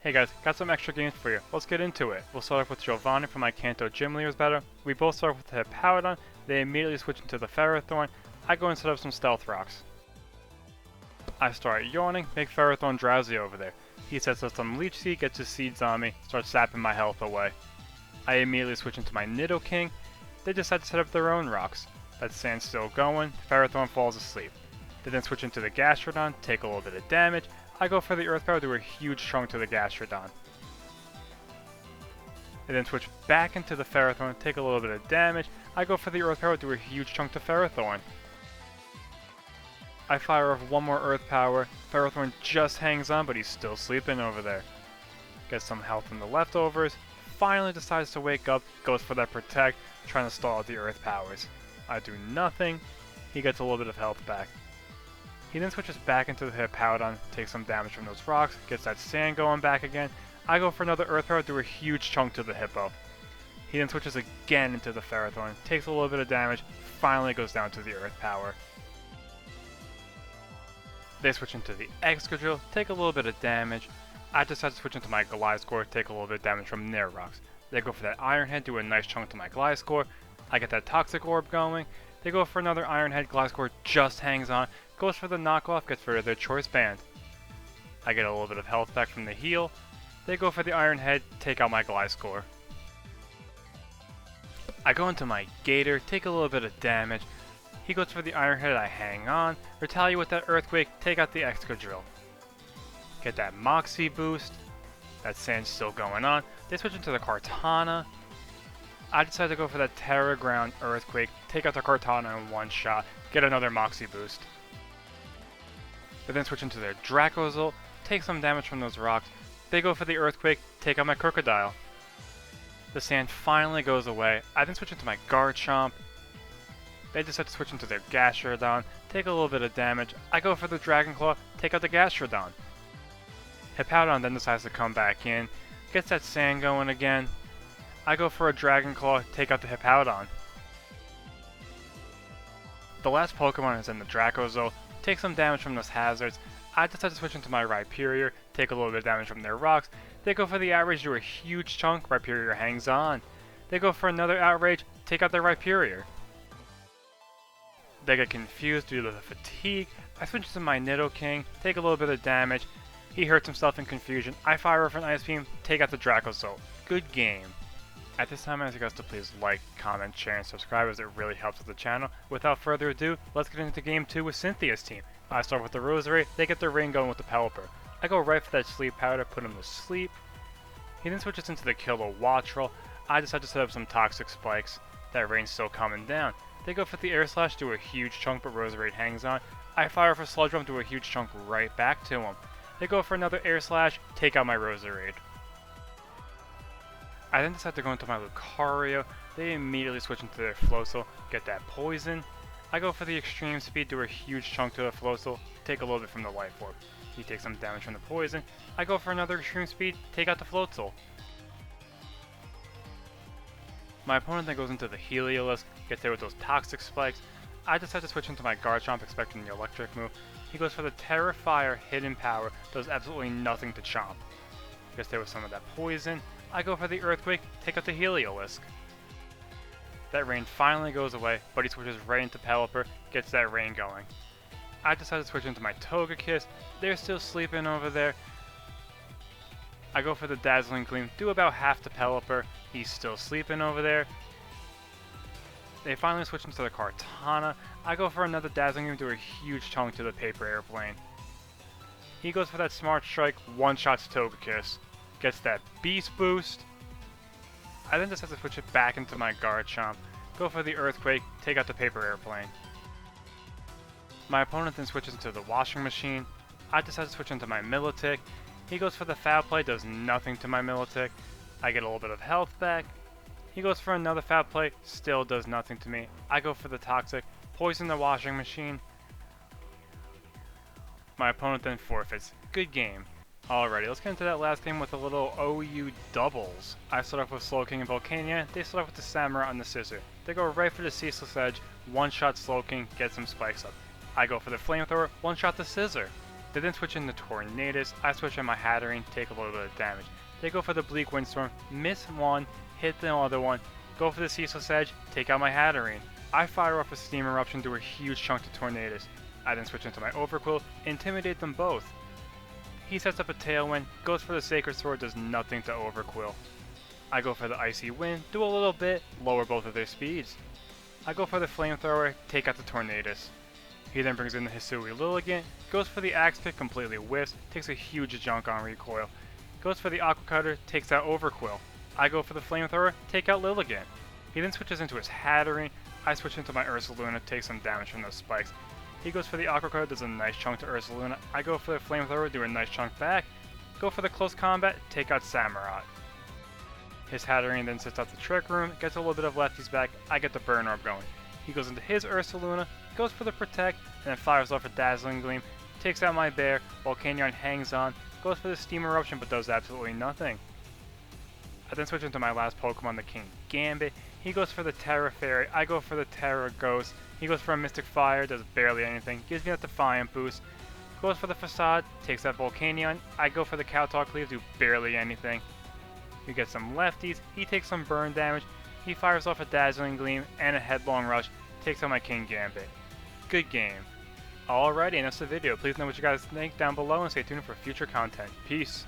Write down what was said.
Hey guys, got some extra games for you. Let's get into it. We'll start off with Giovanni from my Kanto Gym Leaders battle. We both start off with the Hippowdon. They immediately switch into the Ferrothorn. I go and set up some Stealth Rocks. I start yawning, make Ferrothorn drowsy over there. He sets up some Leech Seed, gets his seeds on me, starts sapping my health away. I immediately switch into my Nidoking. They decide to set up their own rocks. That sand's still going, Ferrothorn falls asleep. They then switch into the Gastrodon, take a little bit of damage. I go for the Earth Power, do a huge chunk to the Gastrodon. They then switch back into the Ferrothorn, take a little bit of damage. I go for the Earth Power, do a huge chunk to Ferrothorn. I fire off one more Earth Power. Ferrothorn just hangs on, but he's still sleeping over there. Gets some health from the leftovers. Finally decides to wake up, goes for that Protect, trying to stall out the Earth Powers. I do nothing. He gets a little bit of health back. He then switches back into the Hippowdon, takes some damage from those rocks, gets that sand going back again. I go for another Earth Power, do a huge chunk to the Hippo. He then switches again into the Ferrothorn, takes a little bit of damage, finally goes down to the Earth Power. They switch into the Excadrill, take a little bit of damage. I decide to switch into my Gliscor, take a little bit of damage from their rocks. They go for that Iron Head, do a nice chunk to my Gliscor. I get that Toxic Orb going. They go for another Iron Head, Gliscor just hangs on, goes for the knockoff, gets rid of their Choice Band. I get a little bit of health back from the heal. They go for the Iron Head, take out my Gliscor. I go into my Gator, take a little bit of damage. He goes for the Iron Head, I hang on. Retaliate with that Earthquake, take out the Excadrill. Get that Moxie boost. That sand's still going on. They switch into the Kartana. I decide to go for that Terra Ground Earthquake, take out the Kartana in one shot, get another Moxie boost. They then switch into their Dracozolt, take some damage from those rocks. They go for the Earthquake, take out my Crocodile. The sand finally goes away. I then switch into my Garchomp. They decide to switch into their Gastrodon, take a little bit of damage. I go for the Dragon Claw, take out the Gastrodon. Hippowdon then decides to come back in, gets that sand going again. I go for a Dragon Claw, take out the Hippowdon. The last Pokemon is in the Dracozolt, take some damage from those hazards. I decide to switch into my Rhyperior, take a little bit of damage from their rocks. They go for the Outrage, do a huge chunk, Rhyperior hangs on. They go for another Outrage, take out their Rhyperior. They get confused due to the fatigue. I switch into my Nidoking, take a little bit of damage. He hurts himself in confusion. I fire off an Ice Beam, take out the Dracozolt. Good game. At this time I ask you guys to please like, comment, share, and subscribe as it really helps with the channel. Without further ado, let's get into game 2 with CYNTHIA'S team. I start with the Rosary, they get their rain going with the Pelipper. I go right for that Sleep Powder, put him to sleep. He then switches into the Kilowattrel. I decide to set up some Toxic Spikes. That rain's still coming down. They go for the Air Slash, do a huge chunk, but Roserade hangs on. I fire for Sludge Bomb, do a huge chunk right back to him. They go for another Air Slash, take out my Roserade. I then decide to go into my Lucario. They immediately switch into their Floatzel, get that Poison. I go for the Extreme Speed, do a huge chunk to the Floatzel, take a little bit from the Life Orb. He takes some damage from the Poison. I go for another Extreme Speed, take out the Floatzel. My opponent then goes into the Heliolisk, gets there with those Toxic Spikes. I decide to switch into my Garchomp, expecting the Electric move. He goes for the Terra Fire Hidden Power, does absolutely nothing to Chomp. Gets there with some of that Poison. I go for the Earthquake, take out the Heliolisk. That rain finally goes away, but he switches right into Pelipper, gets that rain going. I decide to switch into my Togekiss. They're still sleeping over there. I go for the Dazzling Gleam, do about half to Pelipper. He's still sleeping over there. They finally switch into the Kartana. I go for another Dazzling Gleam, do a huge chunk to the Paper Airplane. He goes for that Smart Strike, one-shots Togekiss. Gets that Beast Boost. I then decide to switch it back into my Garchomp. Go for the Earthquake, take out the Paper Airplane. My opponent then switches into the Washing Machine. I decide to switch into my Milotic. He goes for the Foul Play, does nothing to my Milotic. I get a little bit of health back. He goes for another Foul Play, still does nothing to me. I go for the Toxic, poison the Washing Machine. My opponent then forfeits. Good game. Alrighty, let's get into that last game with a little OU doubles. I start off with Slowking and Volcania. They start off with the Samurai and the Scissor. They go right for the Ceaseless Edge, one-shot Slowking, get some spikes up. I go for the Flamethrower, one-shot the Scissor. They then switch into Tornadus, I switch in my Hatterene, take a little bit of damage. They go for the Bleak Windstorm, miss one, hit the other one, go for the Ceaseless Edge, take out my Hatterene. I fire off a Steam Eruption, do a huge chunk to Tornadus. I then switch into my Overquill, intimidate them both. He sets up a Tailwind, goes for the Sacred Sword, does nothing to Overquill. I go for the Icy Wind, do a little bit, lower both of their speeds. I go for the Flamethrower, take out the Tornadus. He then brings in the Hisui Lilligant, goes for the Axe Kick, completely whiffs, takes a huge junk on recoil. Goes for the Aqua Cutter, takes out Overquill. I go for the Flamethrower, take out Lilligant. He then switches into his Hatterene, I switch into my Ursaluna, take some damage from those spikes. He goes for the Aqua Cutter, does a nice chunk to Ursaluna. I go for the Flamethrower, do a nice chunk back. Go for the Close Combat, take out Samurott. His Hatterene then sits out the Trick Room, gets a little bit of lefties back, I get the Burn Orb going. He goes into his Ursaluna, goes for the Protect, and then fires off a Dazzling Gleam, takes out my Bear, Volcanion hangs on, goes for the Steam Eruption but does absolutely nothing. I then switch into my last Pokemon, the King Gambit. He goes for the Terra Fairy, I go for the Terra Ghost. He goes for a Mystic Fire, does barely anything, gives me that Defiant boost. Goes for the Facade, takes out Volcanion. I go for the Kowtow Cleave, do barely anything. We get some lefties, he takes some burn damage, he fires off a Dazzling Gleam and a Headlong Rush, takes out my King Gambit. Good game. Alrighty, and that's the video. Please know what you guys think down below and stay tuned for future content. Peace.